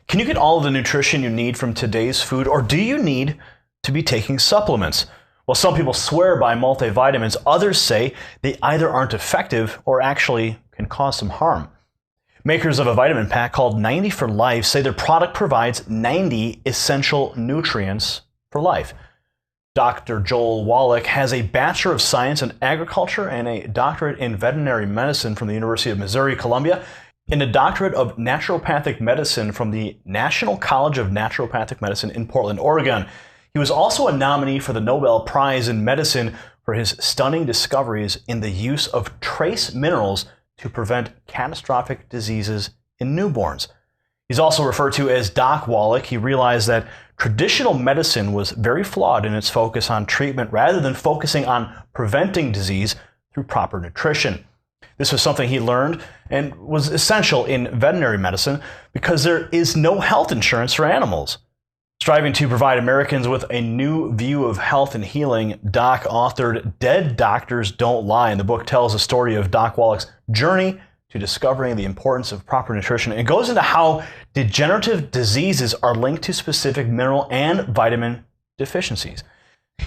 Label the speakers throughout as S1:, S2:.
S1: Can you get all of the nutrition you need from today's food, or do you need to be taking supplements? Well, some people swear by multivitamins. Others say they either aren't effective or actually can cause some harm. Makers of a vitamin pack called 90 for Life say their product provides 90 essential nutrients for life. Dr. Joel Wallach has a Bachelor of Science in Agriculture and a doctorate in veterinary medicine from the University of Missouri, Columbia, and a doctorate of naturopathic medicine from the National College of Naturopathic Medicine in Portland, Oregon. He was also a nominee for the Nobel Prize in Medicine for his stunning discoveries in the use of trace minerals to prevent catastrophic diseases in newborns. He's also referred to as Doc Wallach. He realized that traditional medicine was very flawed in its focus on treatment rather than focusing on preventing disease through proper nutrition. This was something he learned and was essential in veterinary medicine because there is no health insurance for animals. Striving to provide Americans with a new view of health and healing, Doc authored Dead Doctors Don't Lie, and the book tells the story of Doc Wallach's journey to discovering the importance of proper nutrition. It goes into how degenerative diseases are linked to specific mineral and vitamin deficiencies.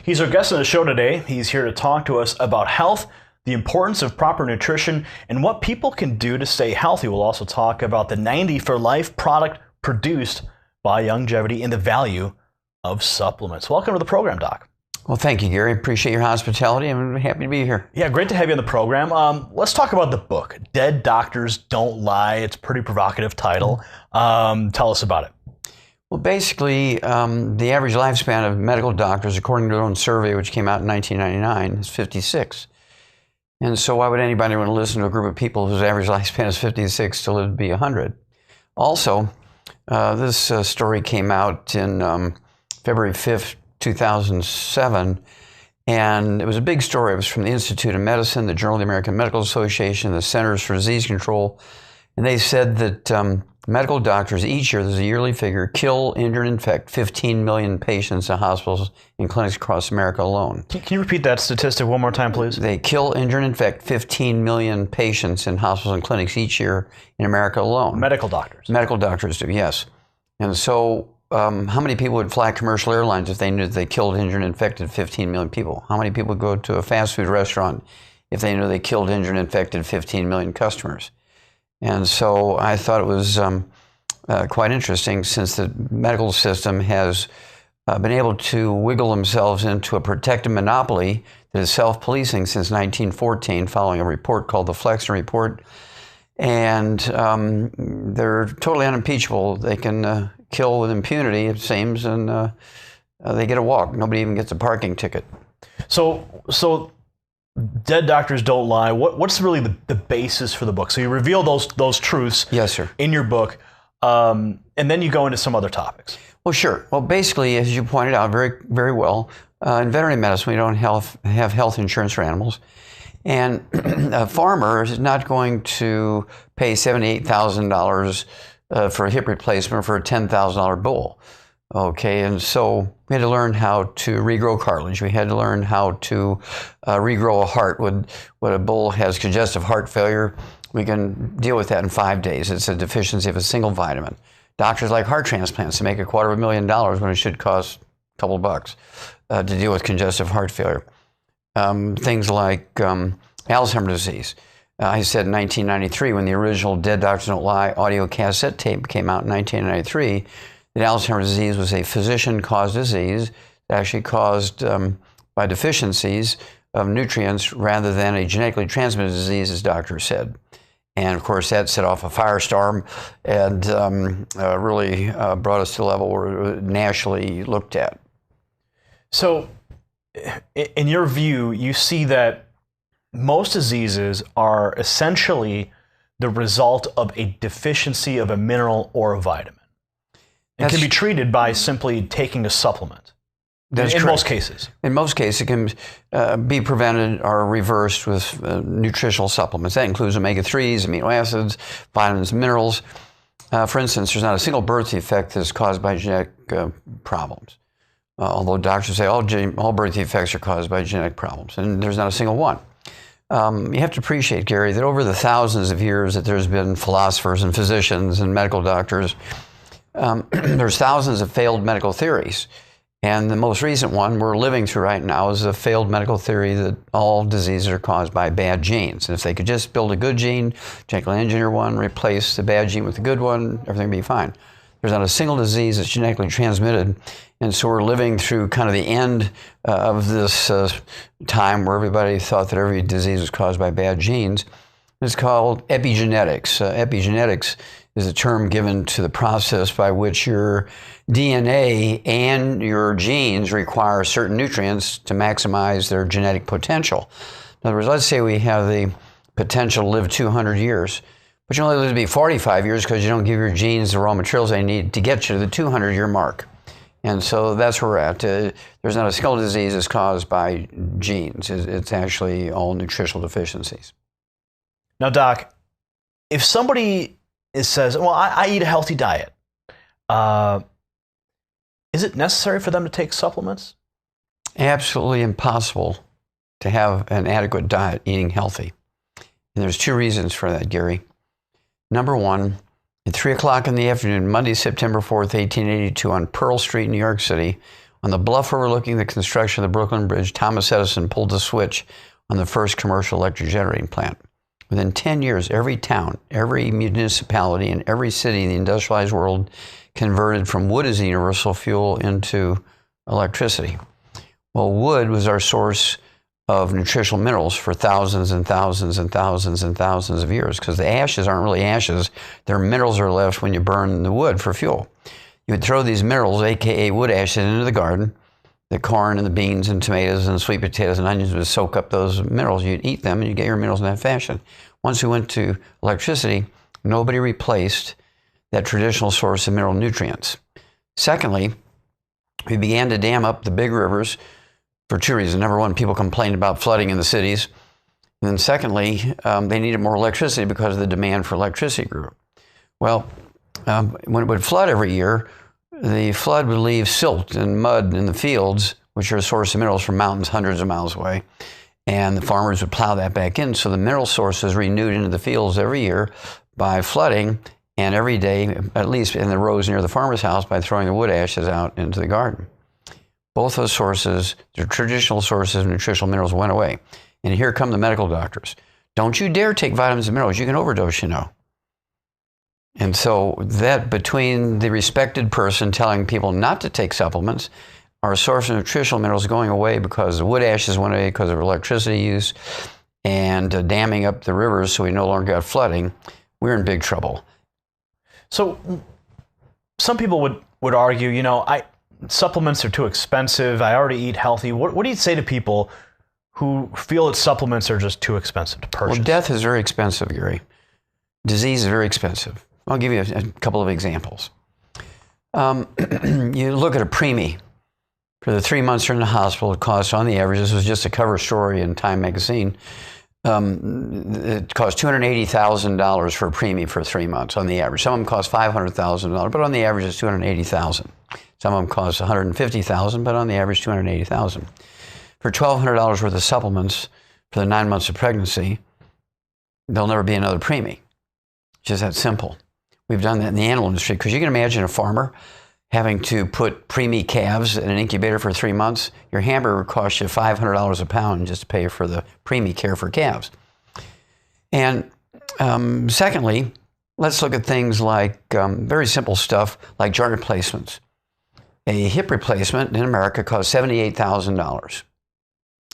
S1: He's our guest on the show today. He's here to talk to us about health, the importance of proper nutrition, and what people can do to stay healthy. We'll also talk about the 90 for Life product produced by Youngevity and the value of supplements. Welcome to the program, Doc.
S2: Well, thank you, Gary. Appreciate your hospitality. I'm happy to be here.
S1: Yeah, great to have you on the program. Let's talk about the book, Dead Doctors Don't Lie. It's a pretty provocative title. Tell us about it.
S2: Well, basically, the average lifespan of medical doctors, according to their own survey, which came out in 1999, is 56. And so why would anybody want to listen to a group of people whose average lifespan is 56 to live to be 100? Also, this story came out in February 5th, 2007, and it was a big story. It was from the Institute of Medicine, the Journal of the American Medical Association, the Centers for Disease Control, and they said that medical doctors each year, there's a yearly figure, kill, injure, and infect 15 million patients in hospitals and clinics across America alone.
S1: Can you repeat that statistic one more time, please?
S2: They kill, injure, and infect 15 million patients in hospitals and clinics each year in America alone.
S1: Medical doctors.
S2: Medical doctors do, yes. And so how many people would fly commercial airlines if they knew that they killed, injured, and infected 15 million people? How many people would go to a fast food restaurant if they knew they killed, injured, and infected 15 million customers? And so I thought it was quite interesting, since the medical system has been able to wiggle themselves into a protective monopoly that is self-policing since 1914, following a report called the Flexner Report. And they're totally unimpeachable. They can kill with impunity, it seems, and they get a walk. Nobody even gets a parking ticket.
S1: So Dead Doctors Don't Lie. What's really the basis for the book? So you reveal those truths,
S2: yes, sir,
S1: in your book, and then you go into some other topics.
S2: Well, sure. Well, basically, as you pointed out very, very well, in veterinary medicine, we don't have health insurance for animals. And a farmer is not going to pay $78,000 for a hip replacement for a $10,000 bull. Okay, and so we had to learn how to regrow cartilage. We had to learn how to regrow a heart. When a bull has congestive heart failure, we can deal with that in 5 days. It's a deficiency of a single vitamin. Doctors like heart transplants to make $250,000 when it should cost a couple of bucks to deal with congestive heart failure. Things like Alzheimer's disease. I said in 1993, when the original Dead Doctors Don't Lie audio cassette tape came out in 1993, that Alzheimer's disease was a physician-caused disease, actually caused by deficiencies of nutrients rather than a genetically transmitted disease, as doctors said. And of course, that set off a firestorm and really brought us to a level where it was nationally looked at.
S1: So, in your view, you see that most diseases are essentially the result of a deficiency of a mineral or a vitamin. It can be treated by simply taking a supplement.
S2: That's
S1: in
S2: correct.
S1: Most cases.
S2: In most cases, it can be prevented or reversed with nutritional supplements. That includes omega-3s, amino acids, vitamins, minerals. For instance, there's not a single birth defect that's caused by genetic problems. Although doctors say all birth defects are caused by genetic problems, and there's not a single one. You have to appreciate, Gary, that over the thousands of years that there's been philosophers and physicians and medical doctors, There's thousands of failed medical theories. And the most recent one we're living through right now is a failed medical theory that all diseases are caused by bad genes. And if they could just build a good gene, genetically engineer one, replace the bad gene with the good one, everything would be fine. There's not a single disease that's genetically transmitted. And so we're living through kind of the end of this time where everybody thought that every disease was caused by bad genes. It's called epigenetics. Epigenetics is a term given to the process by which your DNA and your genes require certain nutrients to maximize their genetic potential. In other words, let's say we have the potential to live 200 years, but you only live to be 45 years because you don't give your genes the raw materials they need to get you to the 200-year mark. And so that's where we're at. There's not a single disease that's caused by genes. It's actually all nutritional deficiencies.
S1: Now, Doc, if somebody says, well, I eat a healthy diet, is it necessary for them to take supplements?
S2: Absolutely impossible to have an adequate diet eating healthy. And there's two reasons for that, Gary. Number one, at 3 o'clock in the afternoon, Monday, September 4th, 1882, on Pearl Street, New York City, on the bluff overlooking the construction of the Brooklyn Bridge, Thomas Edison pulled the switch on the first commercial electric generating plant. Within 10 years, every town, every municipality, and every city in the industrialized world converted from wood as a universal fuel into electricity. Well, wood was our source of nutritional minerals for thousands and thousands and thousands and thousands of years, because the ashes aren't really ashes. They're minerals that are left when you burn the wood for fuel. You would throw these minerals, aka wood ashes, into the garden. The corn and the beans and tomatoes and sweet potatoes and onions would soak up those minerals. You'd eat them and you'd get your minerals in that fashion. Once we went to electricity, nobody replaced that traditional source of mineral nutrients. Secondly, we began to dam up the big rivers for two reasons. Number one, people complained about flooding in the cities. And then secondly, they needed more electricity because the demand for electricity grew. Well, when it would flood every year, the flood would leave silt and mud in the fields, which are a source of minerals from mountains hundreds of miles away. And the farmers would plow that back in. So the mineral source was renewed into the fields every year by flooding, and every day, at least in the rows near the farmer's house, by throwing the wood ashes out into the garden. Both those sources, the traditional sources of nutritional minerals, went away. And here come the medical doctors. Don't you dare take vitamins and minerals. You can overdose, you know. And so that between the respected person telling people not to take supplements, our source of nutritional minerals going away because the wood ashes went away because of electricity use, and damming up the rivers so we no longer got flooding, we're in big trouble.
S1: So some people would argue, you know, supplements are too expensive. I already eat healthy. What do you say to people who feel that supplements are just too expensive to purchase?
S2: Well, death is very expensive, Gary. Disease is very expensive. I'll give you a couple of examples. You look at a preemie. For the 3 months you're in the hospital, it costs, on the average, this was just a cover story in Time magazine, it costs $280,000 for a preemie for 3 months on the average. Some of them cost $500,000, but on the average it's $280,000. Some of them cost $150,000, but on the average $280,000. For $1,200 worth of supplements for the 9 months of pregnancy, there'll never be another preemie. It's just that simple. We've done that in the animal industry, because you can imagine a farmer having to put preemie calves in an incubator for 3 months. Your hamburger would cost you $500 a pound just to pay for the preemie care for calves. And secondly, let's look at things like very simple stuff like joint replacements. A hip replacement in America costs $78,000.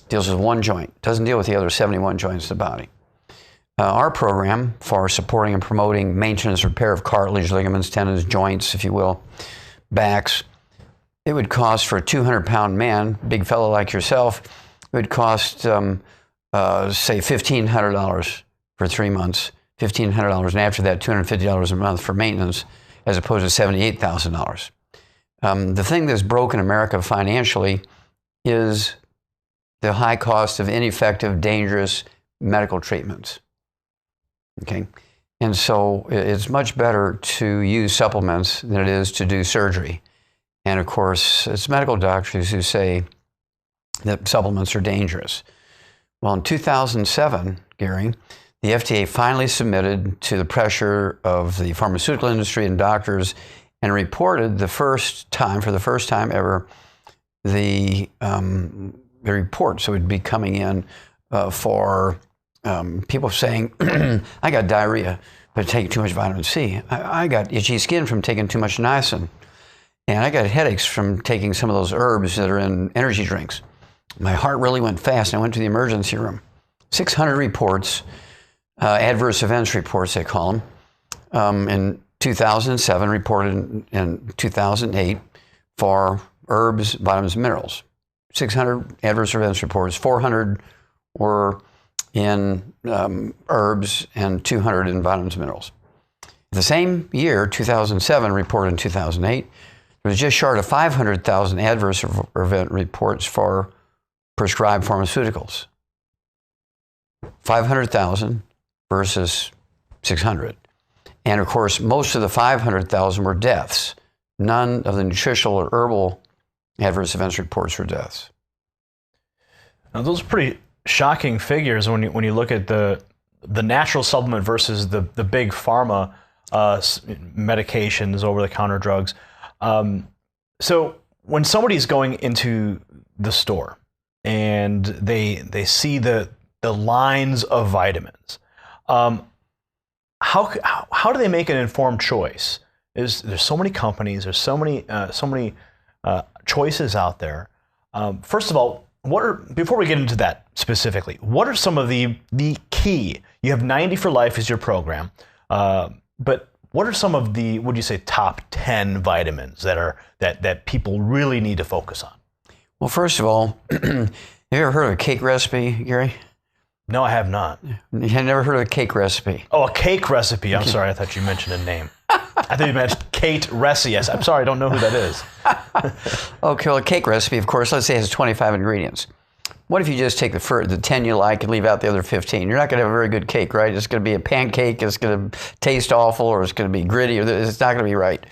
S2: Deals with one joint, doesn't deal with the other 71 joints of the body. Our program for supporting and promoting maintenance, repair of cartilage, ligaments, tendons, joints, if you will, backs, it would cost for a 200-pound man, big fellow like yourself, it would cost, say, $1,500 for 3 months, $1,500, and after that, $250 a month for maintenance, as opposed to $78,000. The thing that's broken America financially is the high cost of ineffective, dangerous medical treatments. Okay? And so it's much better to use supplements than it is to do surgery. And of course, it's medical doctors who say that supplements are dangerous. Well, in 2007, Gary, the FDA finally submitted to the pressure of the pharmaceutical industry and doctors and reported for the first time ever, the reports would be coming in for people saying, I got diarrhea, but taking too much vitamin C. I got itchy skin from taking too much niacin. And I got headaches from taking some of those herbs that are in energy drinks. My heart really went fast, and I went to the emergency room. 600 reports, adverse events reports, they call them, in 2007, reported in 2008 for herbs, vitamins, minerals. 600 adverse events reports, 400 were in herbs, and 200 in vitamins and minerals. The same year, 2007, reported in 2008, there was just short of 500,000 adverse event reports for prescribed pharmaceuticals. 500,000 versus 600. And of course, most of the 500,000 were deaths. None of the nutritional or herbal adverse events reports were deaths.
S1: Now, those are pretty shocking figures when you look at the natural supplement versus the big pharma medications, over-the-counter drugs. So when somebody's going into the store and they see the lines of vitamins, how do they make an informed choice? There's so many companies, there's so many choices out there. First of all, before we get into that specifically, what are some of the key? You have 90 for Life as your program, but what are some of the, would you say, top 10 vitamins that people really need to focus on? Well,
S2: first of all, have you ever heard of a cake recipe, Gary?
S1: No, I have not.
S2: You had never heard of a cake recipe?
S1: Oh, a cake recipe. I'm sorry. I thought you mentioned a name. I thought you mentioned Kate Reci. Yes, I'm sorry. I don't know who that is.
S2: Okay, well, a cake recipe, of course, let's say it has 25 ingredients. What if you just take the 10 you like and leave out the other 15? You're not going to have a very good cake, right? It's going to be a pancake. It's going to taste awful, or it's going to be gritty, or it's not going to be right.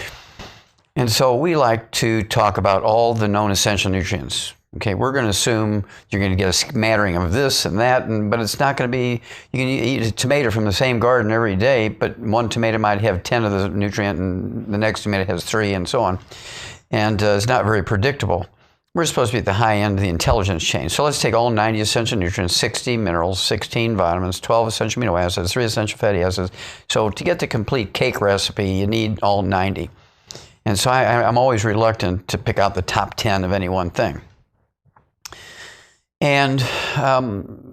S2: And so we like to talk about all the known essential nutrients. Okay, we're going to assume you're going to get a smattering of this and that, but it's not going to be, you can eat a tomato from the same garden every day, but one tomato might have 10 of the nutrient and the next tomato has 3 and so on. And it's not very predictable. We're supposed to be at the high end of the intelligence chain. So let's take all 90 essential nutrients, 60 minerals, 16 vitamins, 12 essential amino acids, 3 essential fatty acids. So to get the complete cake recipe, you need all 90. And so I'm always reluctant to pick out the top 10 of any one thing. And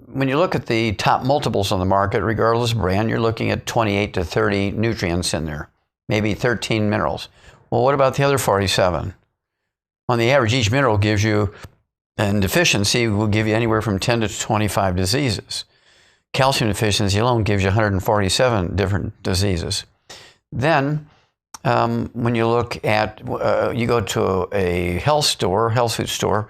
S2: when you look at the top multiples on the market, regardless of brand, you're looking at 28 to 30 nutrients in there, maybe 13 minerals. Well, what about the other 47? On the average, each mineral gives you, and deficiency will give you anywhere from 10 to 25 diseases. Calcium deficiency alone gives you 147 different diseases. Then, when you look at, you go to a health food store,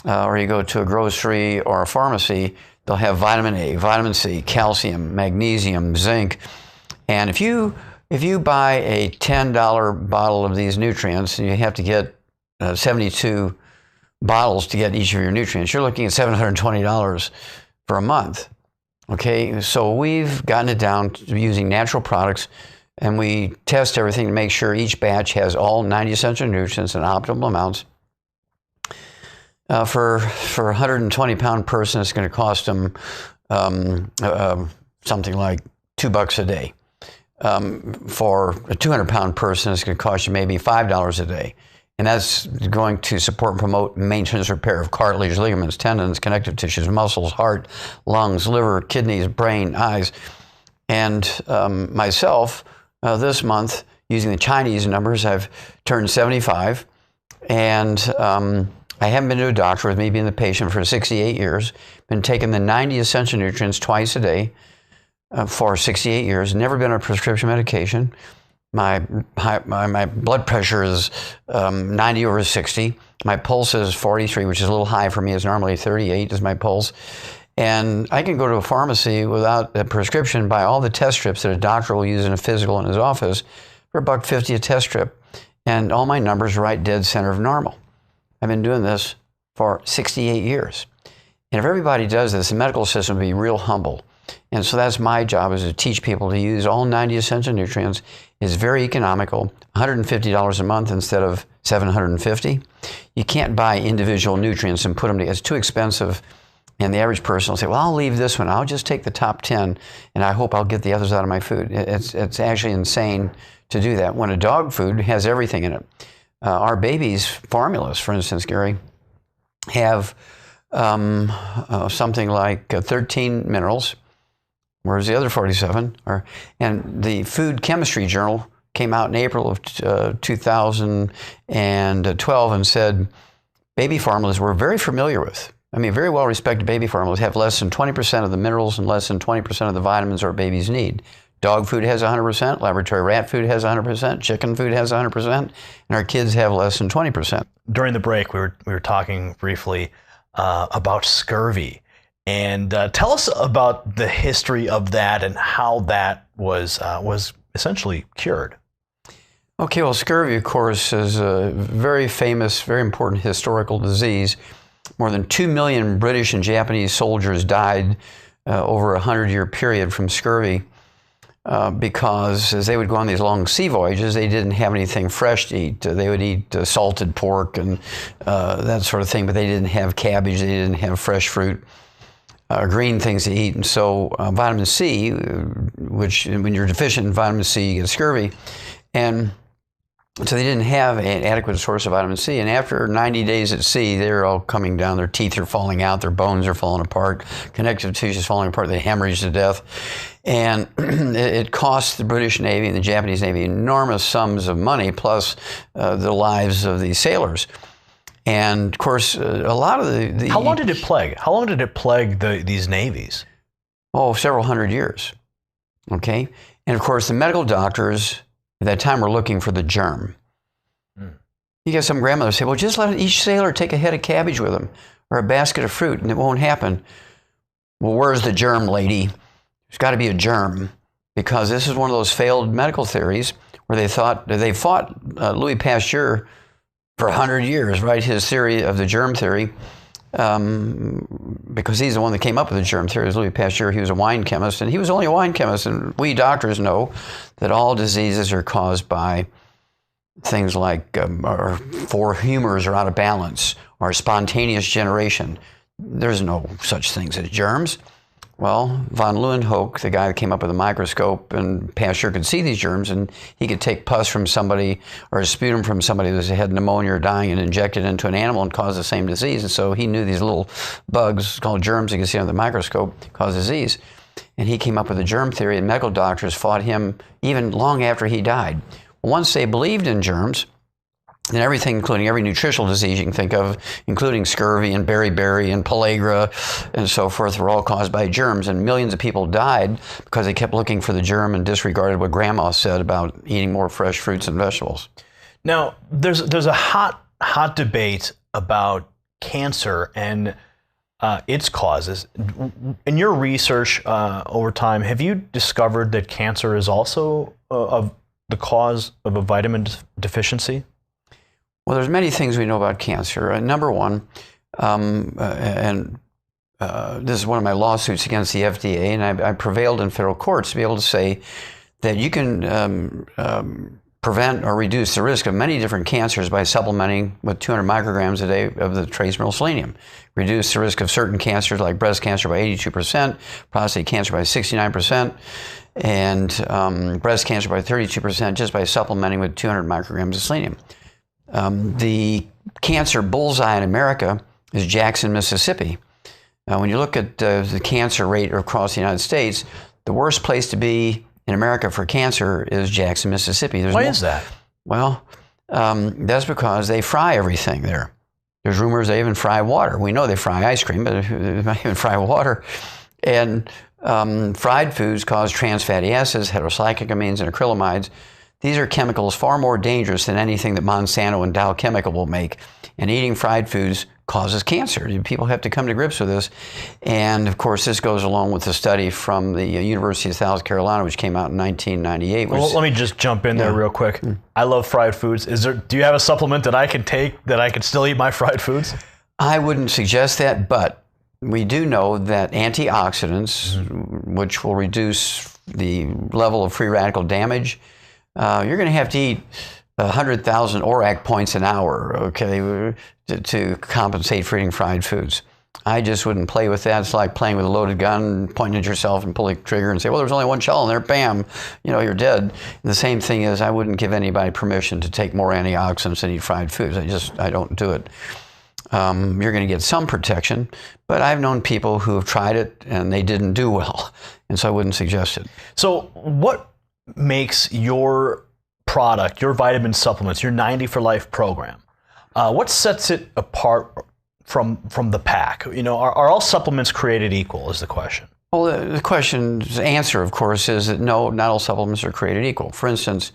S2: or you go to a grocery or a pharmacy, they'll have vitamin A, vitamin C, calcium, magnesium, zinc. And if you buy a $10 bottle of these nutrients, and you have to get 72 bottles to get each of your nutrients, you're looking at $720 for a month. Okay, so we've gotten it down to using natural products, and we test everything to make sure each batch has all 90 essential nutrients in optimal amounts. For a 120-pound person, it's going to cost them something like $2 a day. For a 200-pound person, it's going to cost you maybe $5 a day. And that's going to support and promote maintenance repair of cartilage, ligaments, tendons, connective tissues, muscles, heart, lungs, liver, kidneys, brain, eyes. And myself, this month, using the Chinese numbers, I've turned 75. And I haven't been to a doctor, with me being the patient, for 68 years. Been taking the 90 essential nutrients twice a day for 68 years. Never been on prescription medication. My blood pressure is 90 over 60. My pulse is 43, which is a little high for me. It's normally 38 is my pulse. And I can go to a pharmacy without a prescription, buy all the test strips that a doctor will use in a physical in his office for $1.50 a test strip. And all my numbers are right dead center of normal. I've been doing this for 68 years. And if everybody does this, the medical system would be real humble. And so that's my job, is to teach people to use all 90 essential nutrients. It's very economical, $150 a month instead of $750. You can't buy individual nutrients and put them together. It's too expensive. And the average person will say, well, I'll leave this one. I'll just take the top 10, and I hope I'll get the others out of my food. It's actually insane to do that when a dog food has everything in it. Our babies' formulas, for instance, Gary, have something like 13 minerals, whereas the other 47 are. And the Food Chemistry Journal came out in April of 2012 and said baby formulas we're very familiar with. I mean, very well-respected baby formulas have less than 20% of the minerals and less than 20% of the vitamins our babies need. Dog food has 100%, laboratory rat food has 100%, chicken food has 100%, and our kids have less than 20%.
S1: During the break, we were talking briefly about scurvy. And tell us about the history of that and how that was essentially cured.
S2: Okay, well, scurvy, of course, is a very famous, very important historical disease. More than 2 million British and Japanese soldiers died over a 100-year period from scurvy because as they would go on these long sea voyages, they didn't have anything fresh to eat. They would eat salted pork and that sort of thing, but they didn't have cabbage, they didn't have fresh fruit, green things to eat. And so vitamin C, which when you're deficient in vitamin C, you get scurvy. And so they didn't have an adequate source of vitamin C. And after 90 days at sea, they're all coming down. Their teeth are falling out. Their bones are falling apart. Connective tissue is falling apart. They hemorrhage to death. And it cost the British Navy and the Japanese Navy enormous sums of money, plus the lives of these sailors. And, of course, a lot of the...
S1: How long did it plague? How long did it plague these navies?
S2: Oh, several hundred years. Okay? And, of course, the medical doctors at that time, we're looking for the germ. You get some grandmothers say, well, just let each sailor take a head of cabbage with him or a basket of fruit and it won't happen. Well, where's the germ, lady? There's got to be a germ, because this is one of those failed medical theories where they fought Louis Pasteur for 100 years, right? His theory of the germ theory, because he's the one that came up with the germ theory. Louis Pasteur, he was a wine chemist, and he was only a wine chemist. And we doctors know that all diseases are caused by things like our four humors are out of balance or spontaneous generation. There's no such things as germs. Well, von Leeuwenhoek, the guy that came up with a microscope, and Pasteur could see these germs, and he could take pus from somebody or a sputum from somebody that had pneumonia or dying and inject it into an animal and cause the same disease. And so he knew these little bugs called germs you can see under the microscope cause disease. And he came up with a germ theory, and medical doctors fought him even long after he died. Once they believed in germs, and everything, including every nutritional disease you can think of, including scurvy and beriberi and pellagra and so forth, were all caused by germs. And millions of people died because they kept looking for the germ and disregarded what grandma said about eating more fresh fruits and vegetables.
S1: Now, there's a hot debate about cancer and its causes. In your research over time, have you discovered that cancer is also of the cause of a vitamin deficiency?
S2: Well, there's many things we know about cancer. Number one, this is one of my lawsuits against the FDA, and I prevailed in federal courts to be able to say that you can prevent or reduce the risk of many different cancers by supplementing with 200 micrograms a day of the trace mineral selenium. Reduce the risk of certain cancers like breast cancer by 82%, prostate cancer by 69%, and breast cancer by 32% just by supplementing with 200 micrograms of selenium. The cancer bullseye in America is Jackson, Mississippi. When you look at the cancer rate across the United States, the worst place to be in America for cancer is Jackson, Mississippi.
S1: Why is that?
S2: Well, that's because they fry everything there. There's rumors they even fry water. We know they fry ice cream, but they might even fry water. And fried foods cause trans fatty acids, heterocyclamines, and acrylamides. These are chemicals far more dangerous than anything that Monsanto and Dow Chemical will make. And eating fried foods causes cancer. People have to come to grips with this. And of course, this goes along with the study from the University of South Carolina, which came out in 1998.
S1: Well, let me just jump in there real quick. I love fried foods. Do you have a supplement that I can take that I can still eat my fried foods?
S2: I wouldn't suggest that, but we do know that antioxidants, which will reduce the level of free radical damage, you're going to have to eat 100,000 ORAC points an hour, okay, to compensate for eating fried foods. I just wouldn't play with that. It's like playing with a loaded gun, pointing at yourself and pulling the trigger and say, well, there's only one shell in there, bam, you're dead. And the same thing is, I wouldn't give anybody permission to take more antioxidants and eat fried foods. I don't do it. You're going to get some protection, but I've known people who have tried it and they didn't do well, and so I wouldn't suggest it. So
S1: what makes your product, your vitamin supplements, your 90 for Life program, what sets it apart from the pack? Are all supplements created equal is the question.
S2: Well, the question's answer, of course, is that no, not all supplements are created equal. For instance,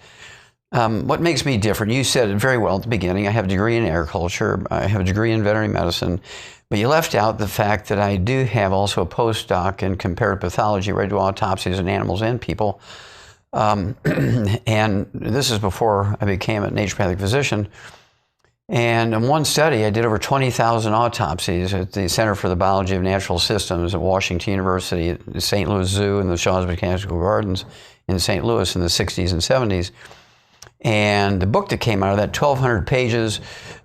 S2: what makes me different? You said it very well at the beginning. I have a degree in agriculture. I have a degree in veterinary medicine. But you left out the fact that I do have also a postdoc in comparative pathology where I do autopsies on animals and people. And this is before I became a naturopathic physician. And in one study, I did over 20,000 autopsies at the Center for the Biology of Natural Systems at Washington University, at the St. Louis Zoo, and the Shaw's Botanical Gardens in St. Louis in the 60s and 70s. And the book that came out of that, 1,200 pages,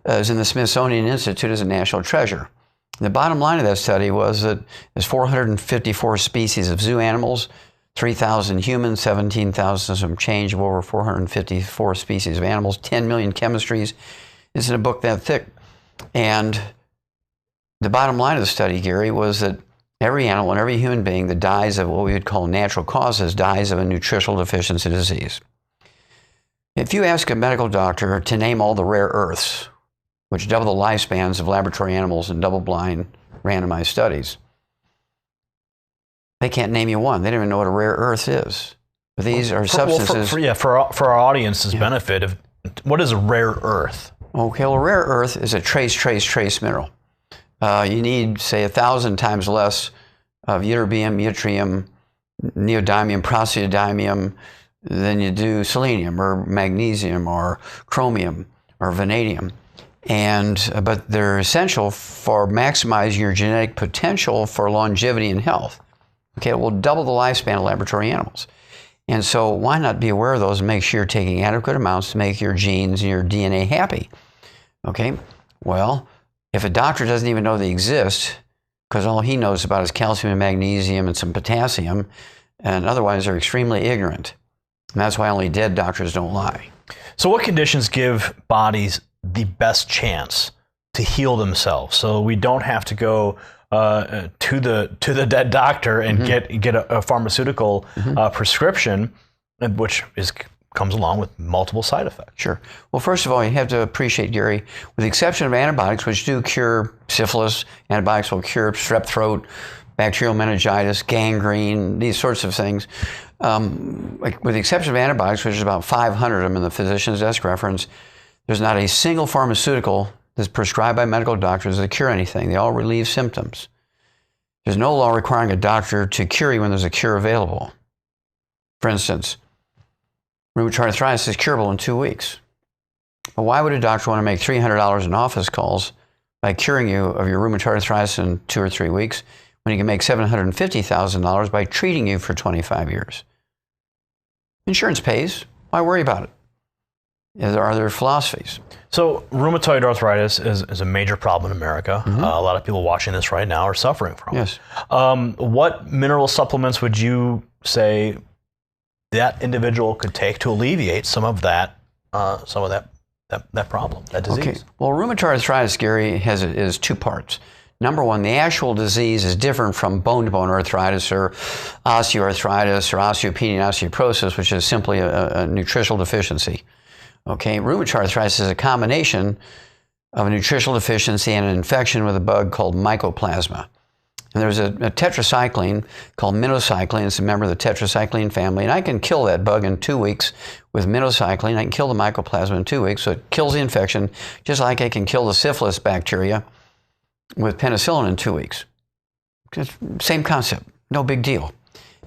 S2: is in the Smithsonian Institute as a national treasure. The bottom line of that study was that there's 454 species of zoo animals, 3,000 humans, 17,000 some change of over 454 species of animals, 10 million chemistries. It's in a book that thick. And the bottom line of the study, Gary, was that every animal and every human being that dies of what we would call natural causes dies of a nutritional deficiency disease. If you ask a medical doctor to name all the rare earths, which double the lifespans of laboratory animals in double-blind randomized studies, they can't name you one. They don't even know what a rare earth is. But these are substances.
S1: For our audience's benefit, what is a rare earth?
S2: Okay, well, a rare earth is a trace mineral. You need, say, 1,000 times less of ytterbium, yttrium, neodymium, praseodymium than you do selenium or magnesium or chromium or vanadium. But they're essential for maximizing your genetic potential for longevity and health. Okay, it will double the lifespan of laboratory animals. And so why not be aware of those and make sure you're taking adequate amounts to make your genes and your DNA happy? Okay, well, if a doctor doesn't even know they exist, because all he knows about is calcium and magnesium and some potassium, and otherwise they're extremely ignorant. And that's why only dead doctors don't lie.
S1: So what conditions give bodies the best chance to heal themselves so we don't have to go to the dead doctor and get a pharmaceutical prescription, which comes along with multiple side effects?
S2: Sure. Well, first of all, you have to appreciate, Gary, with the exception of antibiotics, which do cure syphilis, antibiotics will cure strep throat, bacterial meningitis, gangrene, these sorts of things. With the exception of antibiotics, which is about 500 of them in the physician's desk reference, there's not a single pharmaceutical that's prescribed by medical doctors that cure anything. They all relieve symptoms. There's no law requiring a doctor to cure you when there's a cure available. For instance, rheumatoid arthritis is curable in 2 weeks. But why would a doctor want to make $300 in office calls by curing you of your rheumatoid arthritis in 2 or 3 weeks when you can make $750,000 by treating you for 25 years? Insurance pays. Why worry about it? Are there philosophies?
S1: So rheumatoid arthritis is a major problem in America. A lot of people watching this right now are suffering from it. What mineral supplements would you say that individual could take to alleviate some of that problem, that disease?
S2: Okay. Well, rheumatoid arthritis, Gary, is two parts. Number one, the actual disease is different from bone-to-bone arthritis or osteoarthritis or osteopenia and osteoporosis, which is simply a nutritional deficiency. Okay, rheumatoid arthritis is a combination of a nutritional deficiency and an infection with a bug called mycoplasma. And there's a tetracycline called minocycline. It's a member of the tetracycline family. And I can kill that bug in 2 weeks with minocycline. I can kill the mycoplasma in 2 weeks. So it kills the infection, just like I can kill the syphilis bacteria with penicillin in 2 weeks. Same concept, no big deal.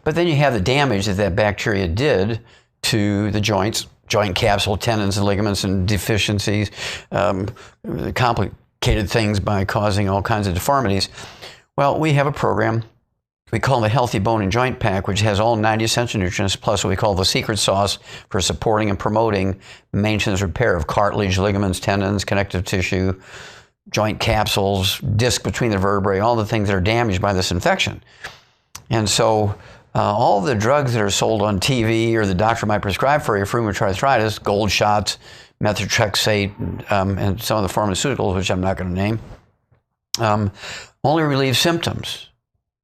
S2: But then you have the damage that bacteria did to the joints, joint capsule, tendons and ligaments and deficiencies, complicated things by causing all kinds of deformities. Well, we have a program we call the Healthy Bone and Joint Pack, which has all 90 essential nutrients, plus what we call the secret sauce for supporting and promoting maintenance repair of cartilage, ligaments, tendons, connective tissue, joint capsules, disc between the vertebrae, all the things that are damaged by this infection. And so all the drugs that are sold on TV or the doctor might prescribe for you for rheumatoid arthritis, gold shots, methotrexate, and some of the pharmaceuticals, which I'm not going to name, only relieve symptoms.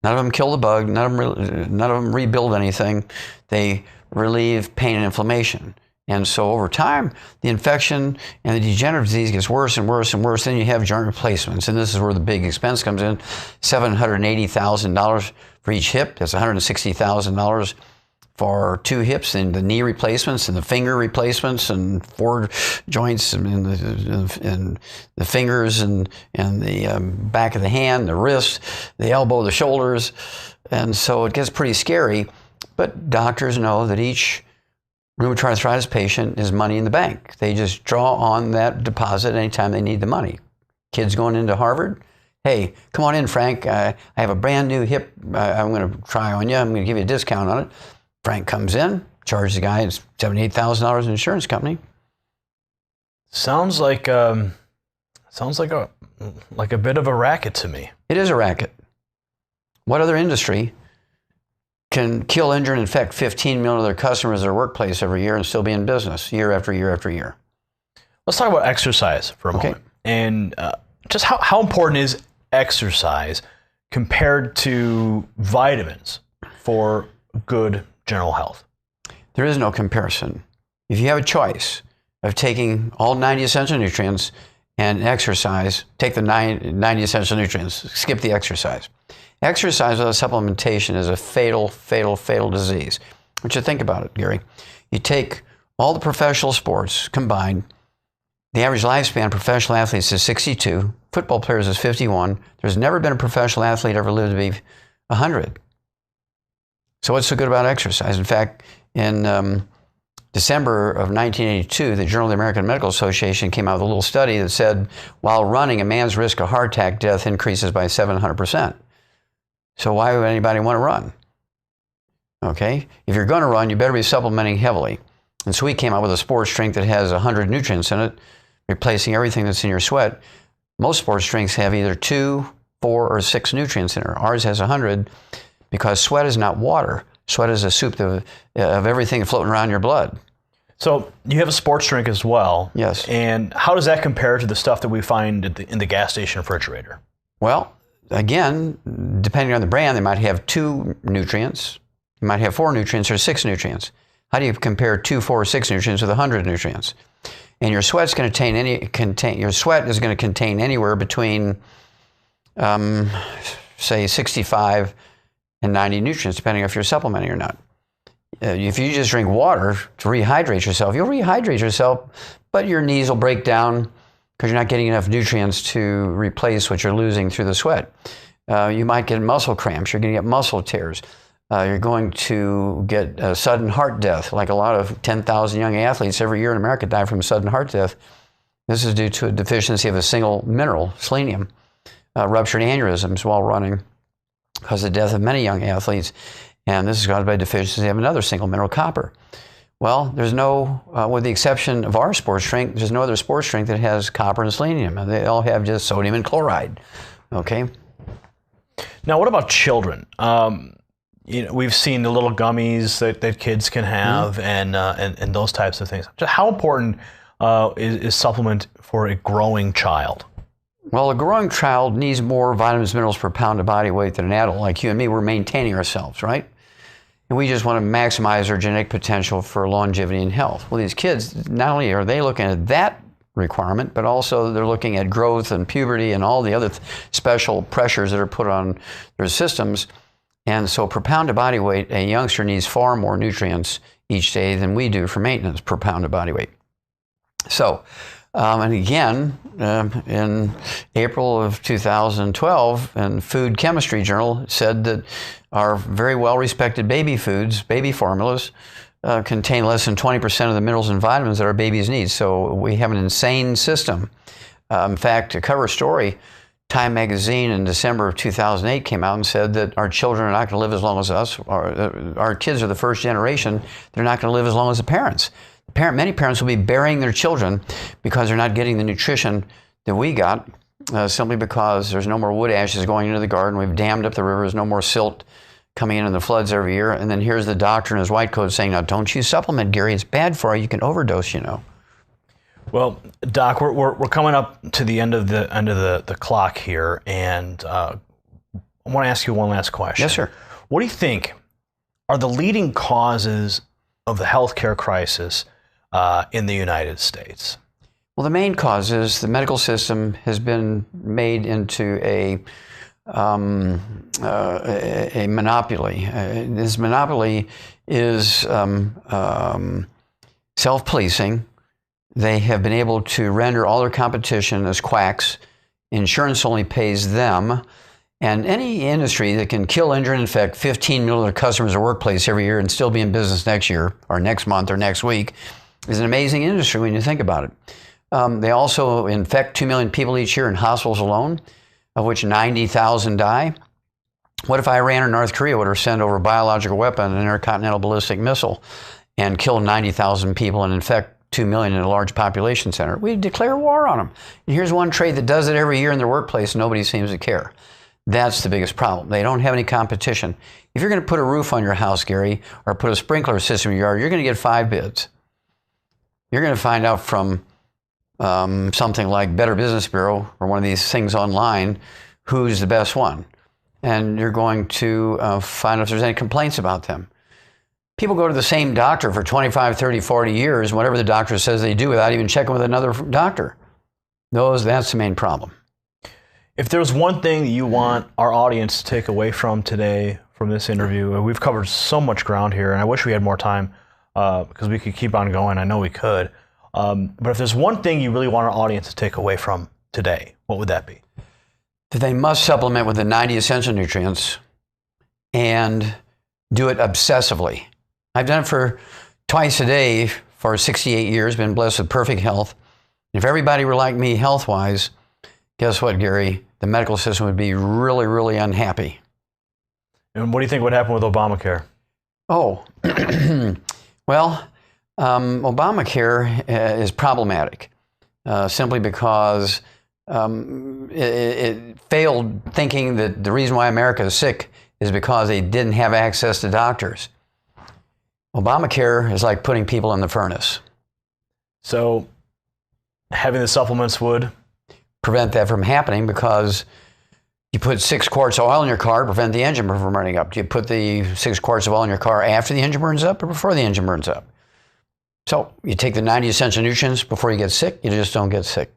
S2: None of them kill the bug. None of them rebuild anything. They relieve pain and inflammation. And so over time, the infection and the degenerative disease gets worse and worse and worse. Then you have joint replacements. And this is where the big expense comes in. $780,000 for each hip. That's $160,000 for 2 hips, and the knee replacements and the finger replacements and 4 joints and the fingers and the back of the hand, the wrist, the elbow, the shoulders. And so it gets pretty scary. But doctors know that each rheumatoid arthritis patient is money in the bank. They just draw on that deposit anytime they need the money. Kids going into Harvard, hey, come on in, Frank. I have a brand new hip I'm going to try on you. I'm going to give you a discount on it. Frank comes in, charges the guy $78,000 in insurance company.
S1: Sounds like a bit of a racket to me.
S2: It is a racket. What other industry can kill, injure, and infect 15 million of their customers at their workplace every year and still be in business year after year after year?
S1: Let's talk about exercise for a moment. And just how important is exercise compared to vitamins for good general health?
S2: There is no comparison. If you have a choice of taking all 90 essential nutrients and exercise, take the 90 essential nutrients, skip the exercise. Exercise without supplementation is a fatal, fatal, fatal disease. But you think about it, Gary. You take all the professional sports combined, the average lifespan of professional athletes is 62, football players is 51. There's never been a professional athlete ever lived to be 100. So what's so good about exercise? In fact, in December of 1982, the Journal of the American Medical Association came out with a little study that said, while running, a man's risk of heart attack death increases by 700%. So why would anybody want to run? Okay, if you're going to run, you better be supplementing heavily. And so we came out with a sports drink that has 100 nutrients in it, replacing everything that's in your sweat. Most sports drinks have either 2, 4, or 6 nutrients in it. Ours has 100. Because sweat is not water. Sweat is a soup of everything floating around your blood.
S1: So you have a sports drink as well.
S2: Yes.
S1: And how does that compare to the stuff that we find in the gas station refrigerator?
S2: Well, again, depending on the brand, they might have 2 nutrients. You might have 4 nutrients or 6 nutrients. How do you compare 2, 4, or 6 nutrients with 100 nutrients? And your sweat's going to your sweat is going to contain anywhere between, say, 65 and 90 nutrients, depending if you're supplementing or not. If you just drink water to rehydrate yourself, you'll rehydrate yourself, but your knees will break down because you're not getting enough nutrients to replace what you're losing through the sweat. You might get muscle cramps. You're going to get muscle tears. You're going to get a sudden heart death, like a lot of 10,000 young athletes every year in America die from sudden heart death. This is due to a deficiency of a single mineral, selenium, ruptured aneurysms while running, because of the death of many young athletes. And this is caused by deficiency of another single mineral, copper. Well, there's no, with the exception of our sports drink, there's no other sports drink that has copper and selenium. And they all have just sodium and chloride. Okay.
S1: Now, what about children? We've seen the little gummies that kids can have, and those types of things. How important is supplement for a growing child?
S2: Well, a growing child needs more vitamins and minerals per pound of body weight than an adult. Like you and me, we're maintaining ourselves, right? And we just want to maximize our genetic potential for longevity and health. Well, these kids, not only are they looking at that requirement, but also they're looking at growth and puberty and all the other special pressures that are put on their systems. And so per pound of body weight, a youngster needs far more nutrients each day than we do for maintenance per pound of body weight. So, and again, in April of 2012, in Food Chemistry Journal, said that our very well-respected baby foods, baby formulas, contain less than 20% of the minerals and vitamins that our babies need. So we have an insane system. In fact, a cover story Time magazine in December of 2008 came out and said that our children are not going to live as long as us. Our kids are the first generation. They're not going to live as long as the parents. Many parents will be burying their children because they're not getting the nutrition that we got, simply because there's no more wood ashes going into the garden. We've dammed up the rivers, no more silt coming in the floods every year. And then here's the doctor in his white coat saying, now don't you supplement, Gary. It's bad for you. You can overdose, you know.
S1: Well, Doc, we're coming up to the end of the clock here, and I want to ask you one last question.
S2: Yes, sir.
S1: What do you think are the leading causes of the healthcare crisis in the United States?
S2: Well, the main cause is the medical system has been made into a monopoly. This monopoly is self-policing. They have been able to render all their competition as quacks. Insurance only pays them. And any industry that can kill, injure, and infect 15 million of their customers or workplace every year and still be in business next year or next month or next week is an amazing industry when you think about it. They also infect 2 million people each year in hospitals alone, of which 90,000 die. What if Iran or North Korea would have sent over a biological weapon, an intercontinental ballistic missile, and kill 90,000 people and infect 2 million in a large population center? We'd declare war on them. And here's one trade that does it every year in their workplace. Nobody seems to care. That's the biggest problem. They don't have any competition. If you're going to put a roof on your house, Gary, or put a sprinkler system in your yard, you're going to get 5 bids. You're going to find out from something like Better Business Bureau or one of these things online who's the best one. And you're going to find out if there's any complaints about them. People go to the same doctor for 25, 30, 40 years, whatever the doctor says they do, without even checking with another doctor. That's the main problem.
S1: If there's one thing that you want our audience to take away from today, from this interview, we've covered so much ground here, and I wish we had more time because we could keep on going. I know we could. But if there's one thing you really want our audience to take away from today, what would that be?
S2: That they must supplement with the 90 essential nutrients and do it obsessively. I've done it for twice a day for 68 years, been blessed with perfect health. If everybody were like me health-wise, guess what, Gary? The medical system would be really, really unhappy.
S1: And what do you think would happen with Obamacare?
S2: Oh, well, Obamacare is problematic simply because it failed thinking that the reason why America is sick is because they didn't have access to doctors. Obamacare is like putting people in the furnace.
S1: So having the supplements would
S2: prevent that from happening, because you put 6 quarts of oil in your car to prevent the engine from burning up. Do you put the 6 quarts of oil in your car after the engine burns up or before the engine burns up? So you take the 90 essential nutrients before you get sick, you just don't get sick.